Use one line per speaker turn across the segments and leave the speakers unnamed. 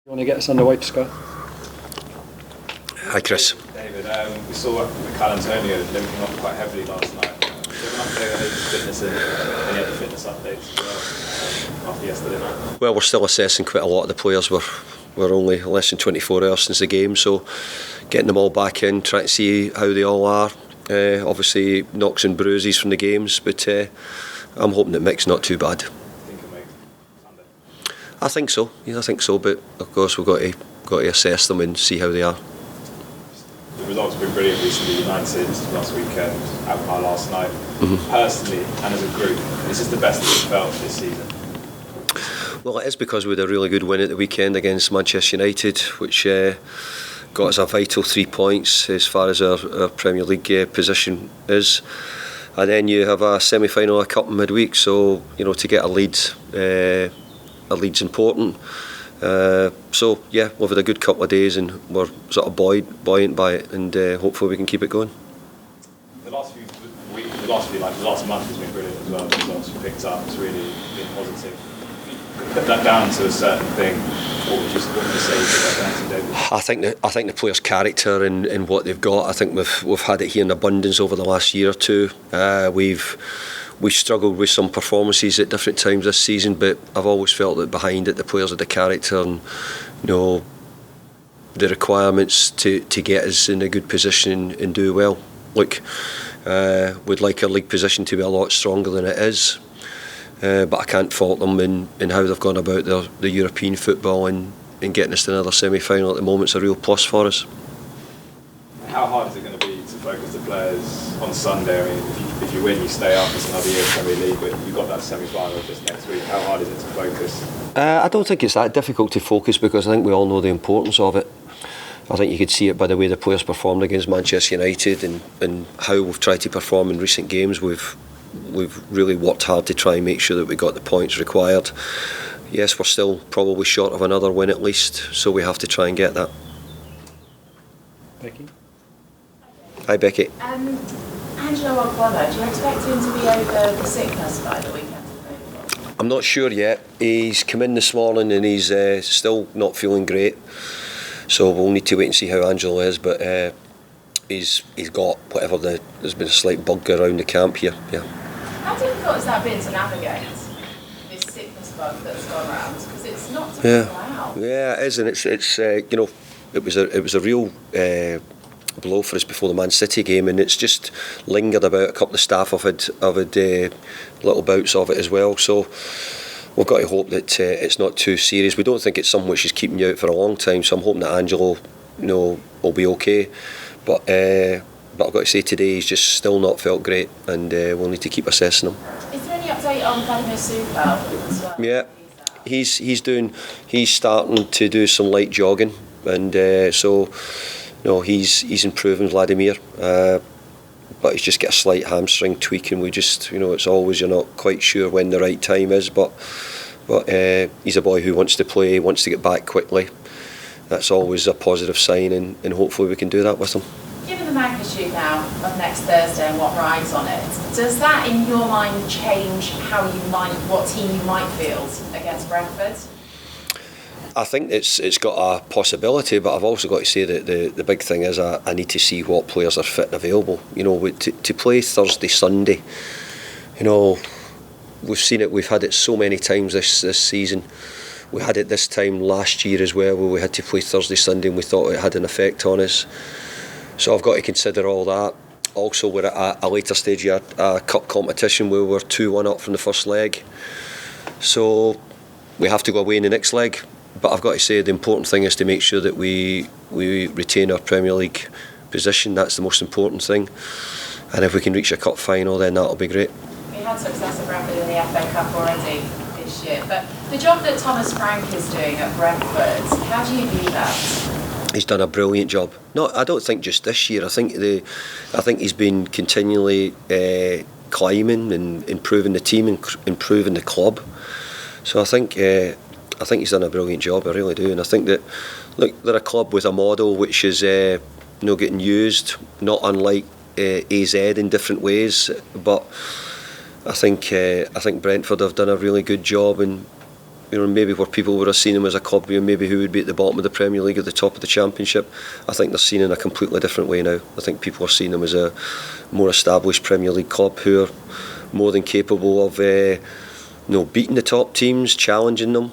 You want to get us underway, Scott?
Hi, Chris.
David, we saw Mikel Antonio limping off quite heavily last night. Do you have an update on his fitness and any other fitness updates as well after yesterday night?
Well, we're still assessing quite a lot of the players. We're only less than 24 hours since the game, so getting them all back in, trying to see how they all are. Obviously, knocks and bruises from the games, but I'm hoping that Mick's not too bad. I think so. Yeah, I think so. But of course, we've got to assess them and see how they are.
The results have been brilliant recently. United last weekend, Alkmaar last night. Personally and as a group, is this the best that you've felt this season?
Well, it is because we had a really good win at the weekend against Manchester United, which got us a vital 3 points as far as our Premier League position is. And then you have a semi-final, a cup in midweek, so to get a lead's important. So yeah, we've had a good couple of days and we're sort of buoyant by it, and hopefully we can keep it going.
The last month has been brilliant as well. The results you picked up has really been positive. Put that down to a certain thing. What would you say you put that down to, David?
I think the players' character and what they've got. I think we've had it here in abundance over the last year or two. We've struggled with some performances at different times this season, but I've always felt that behind it the players had the character and the requirements to get us in a good position and do well. Look, we'd like our league position to be a lot stronger than it is, but I can't fault them in how they've gone about the European football, and getting us to another semi-final at the moment is a real plus for us.
How hard is it going to be to focus the players on Sunday? I mean, if you win, you stay up. It's another year of Premier League, but you've got that semi-final just next week. How hard is it to focus?
I don't think it's that difficult to focus, because I think we all know the importance of it. I think you could see it by the way the players performed against Manchester United and how we've tried to perform in recent games. We've really worked hard to try and make sure that we got the points required. Yes, we're still probably short of another win at least, so we have to try and get that.
Becky?
Hi, Becky.
Angelo Ogbonna, do you expect him to be over the sickness by the weekend?
I'm not sure yet. He's come in this morning and he's still not feeling great, so we'll need to wait and see how Angelo is, but he's got whatever there's been a slight bug around the camp here. Yeah.
How difficult has that been to navigate this sickness bug that's gone around? Because it's not to go out.
Yeah, it is, and it's it was a real blow for us before the Man City game, and it's just lingered about. A couple of staff have had little bouts of it as well, so we've got to hope that it's not too serious. We don't think it's something which is keeping you out for a long time, so I'm hoping that Angelo will be okay, but I've got to say today he's just still not felt great, and we'll need to keep assessing him.
Is there any update on Vladimir Suval as well?
Yeah, he's starting to do some light jogging, and so he's improving, Vladimir, but he's just got a slight hamstring tweak, and we just it's always, you're not quite sure when the right time is, but he's a boy who wants to play, wants to get back quickly. That's always a positive sign, and hopefully we can do that with him.
Given the magnitude now of next Thursday and what rides on it, does that in your mind change what team you might field against Brentford?
I think it's got a possibility, but I've also got to say that the big thing is I need to see what players are fit and available. To play Thursday, Sunday, we've seen it, we've had it so many times this season. We had it this time last year as well, where we had to play Thursday, Sunday, and we thought it had an effect on us. So I've got to consider all that. Also, we're at a later stage of a cup competition where we're 2-1 up from the first leg. So we have to go away in the next leg. But I've got to say the important thing is to make sure that we retain our Premier League position. That's the most important thing. And if we can reach a cup final, then that'll be great.
We had success at Brentford in the FA Cup already this year. But the job that Thomas Frank is doing at Brentford, how do you view that?
He's done a brilliant job. No, I don't think just this year. I think he's been continually climbing and improving the team and improving the club. So I think he's done a brilliant job. I really do. And I think that, look, they're a club with a model which is getting used, not unlike AZ in different ways. But I think Brentford have done a really good job, and maybe where people would have seen him as a club, maybe who would be at the bottom of the Premier League, at the top of the Championship. I think they're seen in a completely different way now. I think people are seeing him as a more established Premier League club who are more than capable of beating the top teams, challenging them,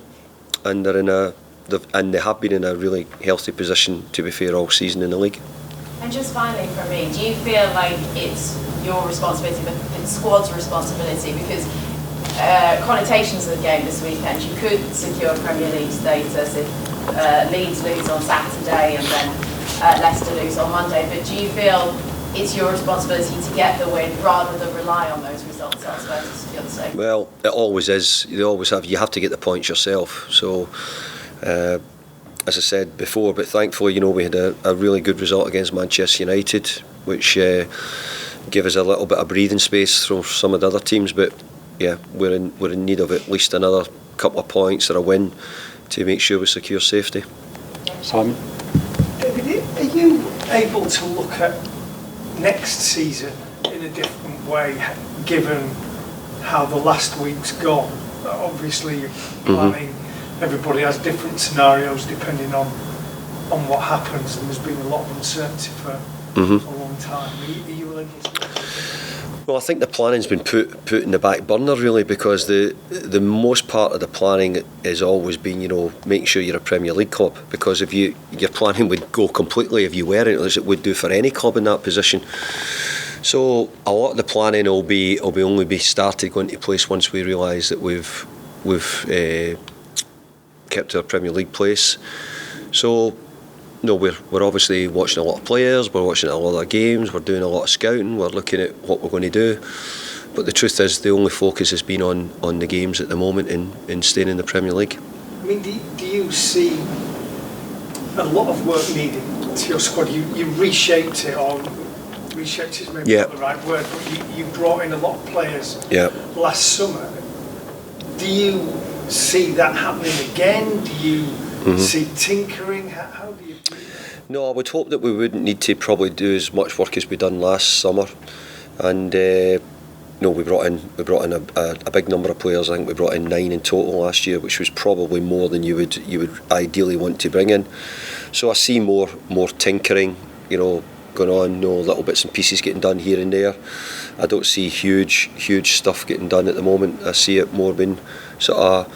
and they have been in a really healthy position, to be fair, all season in the league.
And just finally from me, do you feel like it's your responsibility, but the squad's responsibility? Because connotations of the game this weekend, you could secure Premier League status if Leeds lose on Saturday and then Leicester lose on Monday, but do you feel it's your responsibility to get the win rather than rely on those results elsewhere to secure the status?
Well, it always is. You have to get the points yourself. So as I said before, but thankfully, we had a really good result against Manchester United, which gave us a little bit of breathing space from some of the other teams. But yeah, we're in need of at least another couple of points or a win to make sure we secure safety.
Simon?
David, are you able to look at next season in a different way, given how the last week's gone? Obviously, you're planning. Everybody has different scenarios depending on what happens, and there's been a lot of uncertainty for a long time. Are you able to?
Well, I think the planning's been put in the back burner really, because the most part of the planning has always been, making sure you're a Premier League club. Because if your planning would go completely if you weren't, as it would do for any club in that position. So a lot of the planning will only be started going into place once we realise that we've kept our Premier League place. So we're obviously watching a lot of players, we're watching a lot of games, we're doing a lot of scouting, we're looking at what we're going to do. But the truth is, the only focus has been on the games at the moment and staying in the Premier League.
I mean, do you see a lot of work needed to your squad? You reshaped it, or reshaped is maybe not the right word, but you brought in a lot of players last summer. Do you see that happening again? Do you see tinkering? How do you do that?
No, I would hope that we wouldn't need to probably do as much work as we done last summer. And we brought in a big number of players. I think we brought in 9 in total last year, which was probably more than you would ideally want to bring in. So I see more tinkering, going on, little bits and pieces getting done here and there. I don't see huge stuff getting done at the moment. I see it more being sort of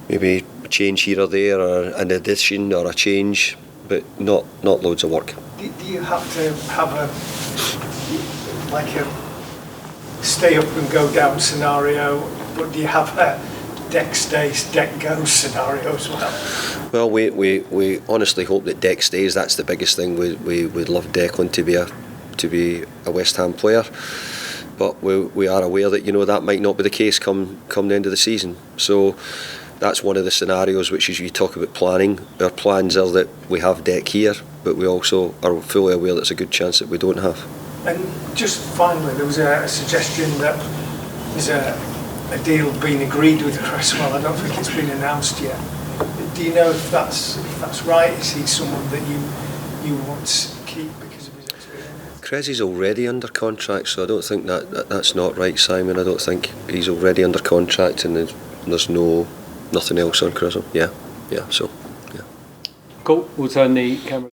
maybe a change here or there, or an addition or a change, but not loads of work.
Do you have to have a stay up and go down scenario, but do you have a deck stays, deck goes scenario as well?
Well, we honestly hope that Deck stays. That's the biggest thing. We'd love Declan to be a West Ham player, but we are aware that that might not be the case come the end of the season. So that's one of the scenarios which is, you talk about planning. Our plans are that we have Deck here, but we also are fully aware there's a good chance that we don't have.
And just finally, there was a suggestion that there's a deal being agreed with Cresswell. I don't think it's been announced yet. Do you know if that's right? Is he someone that you want to keep because of his experience?
Cressy already under contract, so I don't think that's not right, Simon. I don't think he's already under contract, and there's nothing else on Cressy. Yeah. So.
Cool. We'll turn the camera.